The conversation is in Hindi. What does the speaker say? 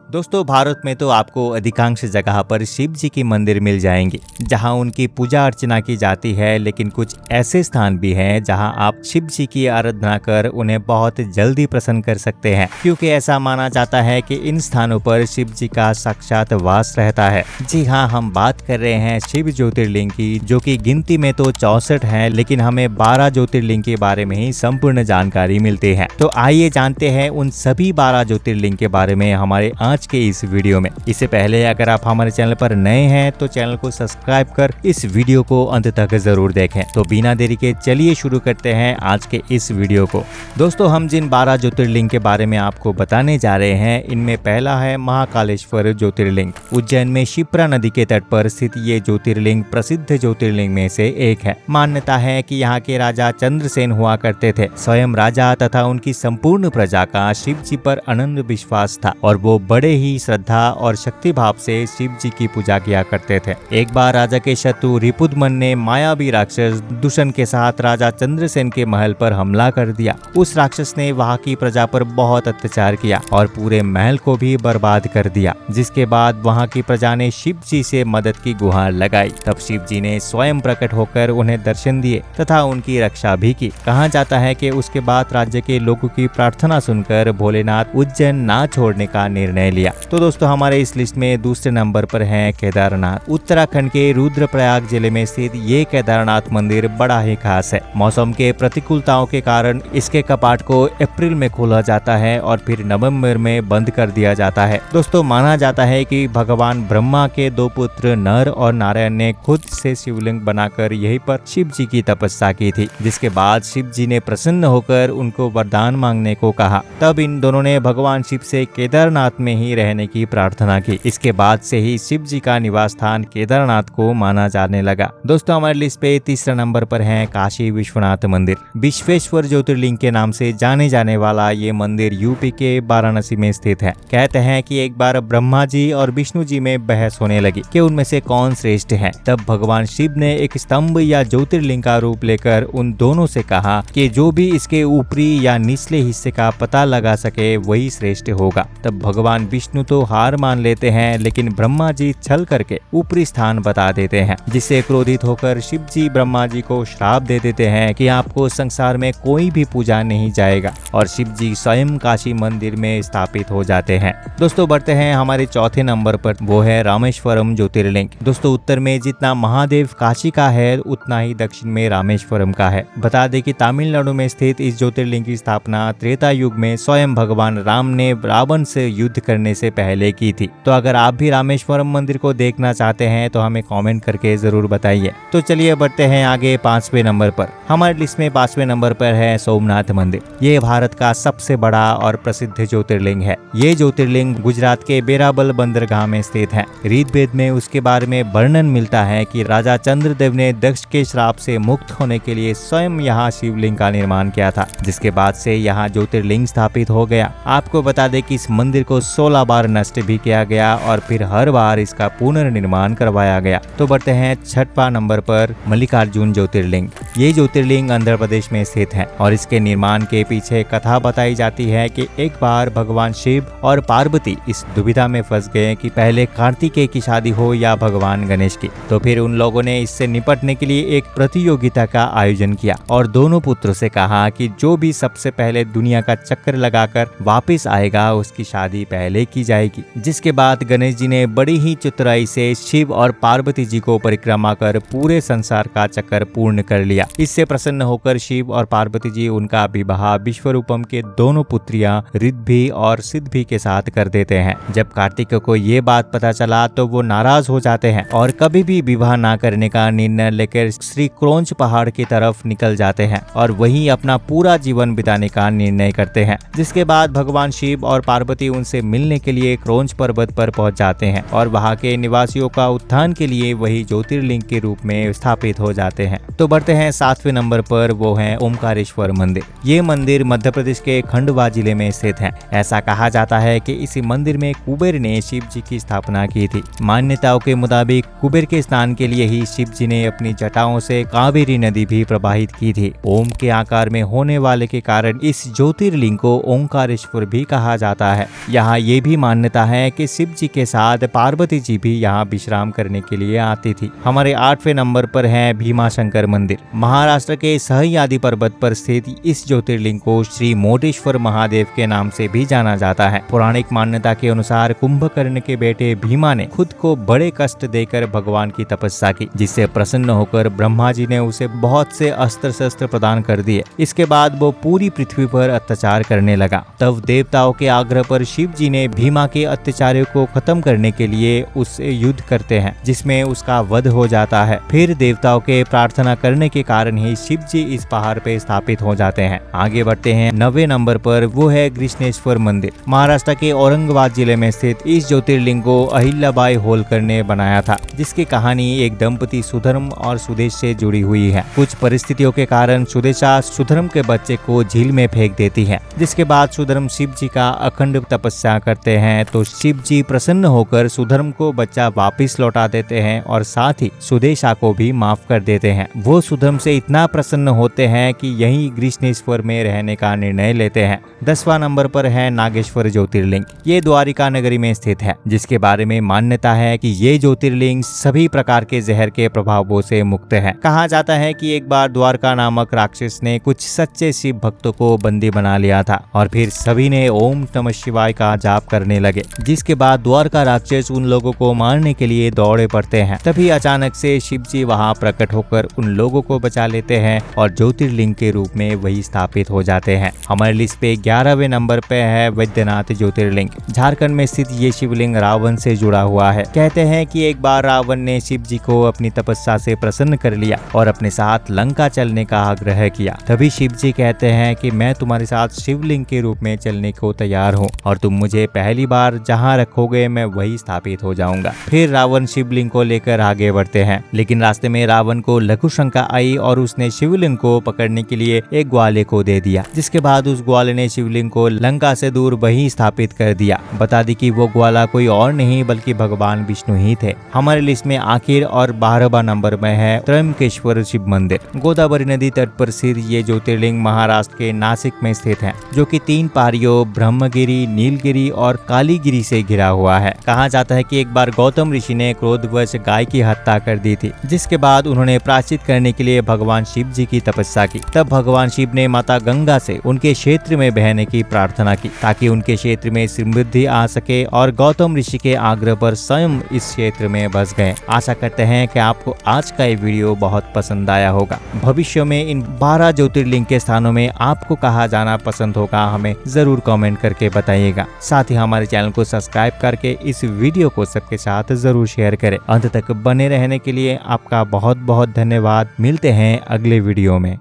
दोस्तों भारत में तो आपको अधिकांश जगह पर शिव जी की मंदिर मिल जाएंगे जहां उनकी पूजा अर्चना की जाती है, लेकिन कुछ ऐसे स्थान भी हैं जहां आप शिव जी की आराधना कर उन्हें बहुत जल्दी प्रसन्न कर सकते हैं, क्योंकि ऐसा माना जाता है कि इन स्थानों पर शिव जी का साक्षात वास रहता है। जी हाँ, हम बात कर रहे हैं शिव ज्योतिर्लिंग की, जो की गिनती में तो 64 है, लेकिन हमें 12 ज्योतिर्लिंग के बारे में ही संपूर्ण जानकारी मिलती है। तो आइए जानते हैं उन सभी 12 ज्योतिर्लिंग के बारे में हमारे आज के इस वीडियो में। इससे पहले अगर आप हमारे चैनल पर नए हैं तो चैनल को सब्सक्राइब कर इस वीडियो को अंत तक जरूर देखें। तो बिना देरी के चलिए शुरू करते हैं आज के इस वीडियो को। दोस्तों हम जिन 12 ज्योतिर्लिंग के बारे में आपको बताने जा रहे हैं, इनमें पहला है महाकालेश्वर ज्योतिर्लिंग। उज्जैन में शिप्रा नदी के तट पर स्थित ये ज्योतिर्लिंग प्रसिद्ध ज्योतिर्लिंग में से एक है। मान्यता है कि यहाँ के राजा चंद्रसेन हुआ करते थे। स्वयं राजा तथा उनकी संपूर्ण प्रजा का शिव जी पर अनंत विश्वास था और वो बड़े ही श्रद्धा और शक्ति भाव से शिव जी की पूजा किया करते थे। एक बार राजा के शत्रु रिपुदमन ने मायावी राक्षस दूषण के साथ राजा चंद्रसेन के महल पर हमला कर दिया। उस राक्षस ने वहां की प्रजा पर बहुत अत्याचार किया और पूरे महल को भी बर्बाद कर दिया, जिसके बाद वहां की प्रजा ने शिव जी से मदद की गुहार लगाई। तब शिव जी ने स्वयं प्रकट होकर उन्हें दर्शन दिए तथा उनकी रक्षा भी की। कहा जाता है कि उसके बाद राज्य के लोगों की प्रार्थना सुनकर भोलेनाथ उज्जैन ना छोड़ने का निर्णय लिया। तो दोस्तों हमारे इस लिस्ट में दूसरे नंबर पर है केदारनाथ। उत्तराखंड के रुद्रप्रयाग जिले में स्थित ये केदारनाथ मंदिर बड़ा ही खास है। मौसम के प्रतिकूलताओं के कारण इसके कपाट को अप्रैल में खोला जाता है और फिर नवंबर में बंद कर दिया जाता है। दोस्तों माना जाता है कि भगवान ब्रह्मा के 2 पुत्र नर और नारायण ने खुद से शिवलिंग बनाकर यहीं पर शिव जी की तपस्या की थी, जिसके बाद शिव जी ने प्रसन्न होकर उनको वरदान मांगने को कहा। तब इन दोनों ने भगवान शिव से केदारनाथ में ही रहने की प्रार्थना की। इसके बाद से ही शिव जी का निवास स्थान केदारनाथ को माना जाने लगा। दोस्तों हमारे लिस्ट पे तीसरा नंबर पर है काशी विश्वनाथ मंदिर। विश्वेश्वर ज्योतिर्लिंग के नाम से जाने जाने वाला ये मंदिर यूपी के वाराणसी में स्थित है। कहते हैं कि एक बार ब्रह्मा जी और विष्णु जी में बहस होने लगी कि उनमें से कौन श्रेष्ठ है। तब भगवान शिव ने एक स्तंभ या ज्योतिर्लिंग का रूप लेकर उन दोनों से कहा कि जो भी इसके ऊपरी या निचले हिस्से का पता लगा सके वही श्रेष्ठ होगा। तब भगवान विष्णु तो हार मान लेते हैं, लेकिन ब्रह्मा जी छल करके ऊपरी स्थान बता देते हैं, जिससे क्रोधित होकर शिव जी ब्रह्मा जी को श्राप दे देते हैं कि आपको संसार में कोई भी पूजा नहीं जाएगा, और शिव जी स्वयं काशी मंदिर में स्थापित हो जाते हैं। दोस्तों बढ़ते हैं हमारे चौथे नंबर पर, वो है रामेश्वरम ज्योतिर्लिंग। दोस्तों उत्तर में जितना महादेव काशी का है उतना ही दक्षिण में रामेश्वरम का है। बता दें कि तमिलनाडु में स्थित इस ज्योतिर्लिंग की स्थापना त्रेता युग में स्वयं भगवान राम ने रावण से युद्ध करने से पहले की थी। तो अगर आप भी रामेश्वरम मंदिर को देखना चाहते हैं तो हमें कमेंट करके जरूर बताइए। तो चलिए बढ़ते हैं आगे 5वें नंबर पर। हमारे लिस्ट में 5वें नंबर पर है सोमनाथ मंदिर। ये भारत का सबसे बड़ा और प्रसिद्ध ज्योतिर्लिंग है। ये ज्योतिर्लिंग गुजरात के बेराबल बंदरगाह में स्थित है। ऋग्वेद में उसके बारे में वर्णन मिलता है कि राजा चंद्रदेव ने दक्ष के श्राप से मुक्त होने के लिए स्वयं यहाँ शिवलिंग का निर्माण किया था, जिसके बाद से यहाँ ज्योतिर्लिंग स्थापित हो गया। आपको बता दें कि इस मंदिर को 16 बार नष्ट भी किया गया और फिर हर बार इसका पुनर्निर्माण करवाया गया। तो बढ़ते हैं 6वां नंबर पर, मल्लिकार्जुन ज्योतिर्लिंग। ये ज्योतिर्लिंग आंध्र प्रदेश में स्थित है और इसके निर्माण के पीछे कथा बताई जाती है कि एक बार भगवान शिव और पार्वती इस दुविधा में फंस गए कि पहले कार्तिकेय की शादी हो या भगवान गणेश की। तो फिर उन लोगों ने इससे निपटने के लिए एक प्रतियोगिता का आयोजन किया और दोनों पुत्रों से कहा कि जो भी सबसे पहले दुनिया का चक्कर लगाकर वापस आएगा उसकी शादी पहले की जाएगी। जिसके बाद गणेश जी ने बड़ी ही चतुराई से शिव और पार्वती जी को परिक्रमा कर पूरे संसार का चक्कर पूर्ण कर लिया। इससे प्रसन्न होकर शिव और पार्वती जी उनका विवाह विश्वरूपम के दोनों पुत्रियां ऋद्भि और सिद्धि के साथ कर देते हैं। जब कार्तिक को ये बात पता चला तो वो नाराज हो जाते हैं और कभी भी विवाह ना करने का निर्णय लेकर श्री क्रोंच पहाड़ की तरफ निकल जाते हैं और वहीं अपना पूरा जीवन बिताने का निर्णय करते हैं। जिसके बाद भगवान शिव और पार्वती उनसे मिलने के लिए क्रोंच पर्वत पर पहुंच जाते हैं और वहां के निवासियों का उत्थान के लिए वही ज्योतिर्लिंग के रूप में स्थापित हो जाते हैं। तो बढ़ते हैं 7वें नंबर पर, वो है ओमकारेश्वर मंदिर। ये मंदिर मध्य प्रदेश के खंडवा जिले में स्थित है। ऐसा कहा जाता है कि इसी मंदिर में कुबेर ने शिव जी की स्थापना की थी। मान्यताओं के मुताबिक कुबेर के स्नान के लिए ही शिव जी ने अपनी जटाओं से कावेरी नदी भी प्रवाहित की थी। ओम के आकार में होने वाले के कारण इस ज्योतिर्लिंग को ओंकारेश्वर भी कहा जाता है। यहाँ ये ये भी मान्यता है कि शिव जी के साथ पार्वती जी भी यहाँ विश्राम करने के लिए आती थी। हमारे 8वें नंबर पर है भीमाशंकर मंदिर। महाराष्ट्र के सह्याद्री पर्वत पर स्थित इस ज्योतिर्लिंग को श्री मोटेश्वर महादेव के नाम से भी जाना जाता है। पौराणिक मान्यता के अनुसार कुंभकर्ण के बेटे भीमा ने खुद को बड़े कष्ट देकर भगवान की तपस्या की, जिससे प्रसन्न होकर ब्रह्मा जी ने उसे बहुत से अस्त्र शस्त्र प्रदान कर दिए। इसके बाद वो पूरी पृथ्वी पर अत्याचार करने लगा। तब देवताओं के आग्रह पर शिव जी ने भीमा के अत्याचारियों को खत्म करने के लिए उससे युद्ध करते हैं, जिसमें उसका वध हो जाता है। फिर देवताओं के प्रार्थना करने के कारण ही शिव जी इस पहाड़ पे स्थापित हो जाते हैं। आगे बढ़ते हैं 9वें नंबर पर, वो है कृष्णेश्वर मंदिर। महाराष्ट्र के औरंगाबाद जिले में स्थित इस ज्योतिर्लिंग को अहिल्याबाई होलकर ने बनाया था, जिसकी कहानी एक दंपति सुधर्म और सुदेश से जुड़ी हुई है। कुछ परिस्थितियों के कारण सुदेशा सुधर्म के बच्चे को झील में फेंक देती है, जिसके बाद सुधर्म शिव जी का अखंड तपस्या करते हैं तो शिव जी प्रसन्न होकर सुधर्म को बच्चा वापस लौटा देते हैं और साथ ही सुदेशा को भी माफ कर देते हैं। वो सुधर्म से इतना प्रसन्न होते हैं कि यहीं कृष्णेश्वर में रहने का निर्णय लेते हैं। 10वां नंबर पर है नागेश्वर ज्योतिर्लिंग। ये द्वारिका नगरी में स्थित है, जिसके बारे में मान्यता है कि ये ज्योतिर्लिंग सभी प्रकार के जहर के प्रभावों से मुक्त है। कहा जाता है कि एक बार द्वारका नामक राक्षस ने कुछ सच्चे शिव भक्तों को बंदी बना लिया था और फिर सभी ने ओम नमः शिवाय का जाप करने लगे, जिसके बाद द्वारका राक्षस उन लोगों को मारने के लिए दौड़े पड़ते हैं। तभी अचानक से शिव जी वहाँ प्रकट होकर उन लोगों को बचा लेते हैं और ज्योतिर्लिंग के रूप में वही स्थापित हो जाते हैं। हमारे लिस्ट पे 11वें नंबर पे है वैद्यनाथ ज्योतिर्लिंग। झारखंड में स्थित ये शिवलिंग रावण से जुड़ा हुआ है। कहते हैं कि एक बार रावण ने शिव जी को अपनी तपस्या से प्रसन्न कर लिया और अपने साथ लंका चलने का आग्रह किया। तभी शिव जी कहते हैं कि मैं तुम्हारे साथ शिवलिंग के रूप में चलने को तैयार हूँ और तुम मुझे पहली बार जहाँ रखोगे मैं वही स्थापित हो जाऊंगा। फिर रावण शिवलिंग को लेकर आगे बढ़ते हैं, लेकिन रास्ते में रावण को लघु शंका आई और उसने शिवलिंग को पकड़ने के लिए एक ग्वाले को दे दिया, जिसके बाद उस ग्वाले ने शिवलिंग को लंका से दूर वहीं स्थापित कर दिया। बता दी कि वो ग्वाला कोई और नहीं बल्कि भगवान विष्णु ही थे। हमारे लिस्ट में आखिर और 12वां नंबर में है त्र्यंबकेश्वर शिव मंदिर। गोदावरी नदी तट पर स्थित ये ज्योतिर्लिंग महाराष्ट्र के नासिक में स्थित है, जो कि 3 पहाड़ियों ब्रह्मगिरी, नीलगिरी और कालीगिरी से घिरा हुआ है। कहा जाता है कि एक बार गौतम ऋषि ने क्रोधवश गाय की हत्या कर दी थी, जिसके बाद उन्होंने प्रायश्चित करने के लिए भगवान शिव जी की तपस्या की। तब भगवान शिव ने माता गंगा से उनके क्षेत्र में बहने की प्रार्थना की ताकि उनके क्षेत्र में समृद्धि आ सके और गौतम ऋषि के आग्रह पर स्वयं इस क्षेत्र में बस गए। आशा करते हैं कि आपको आज का ये वीडियो बहुत पसंद आया होगा। भविष्य में इन 12 ज्योतिर्लिंग के स्थानों में आपको कहाँ जाना पसंद होगा हमें जरूर कमेंट करके बताइएगा। साथ ही हमारे चैनल को सब्सक्राइब करके इस वीडियो को सबके साथ जरूर शेयर करें। अंत तक बने रहने के लिए आपका बहुत बहुत धन्यवाद। मिलते हैं अगले वीडियो में।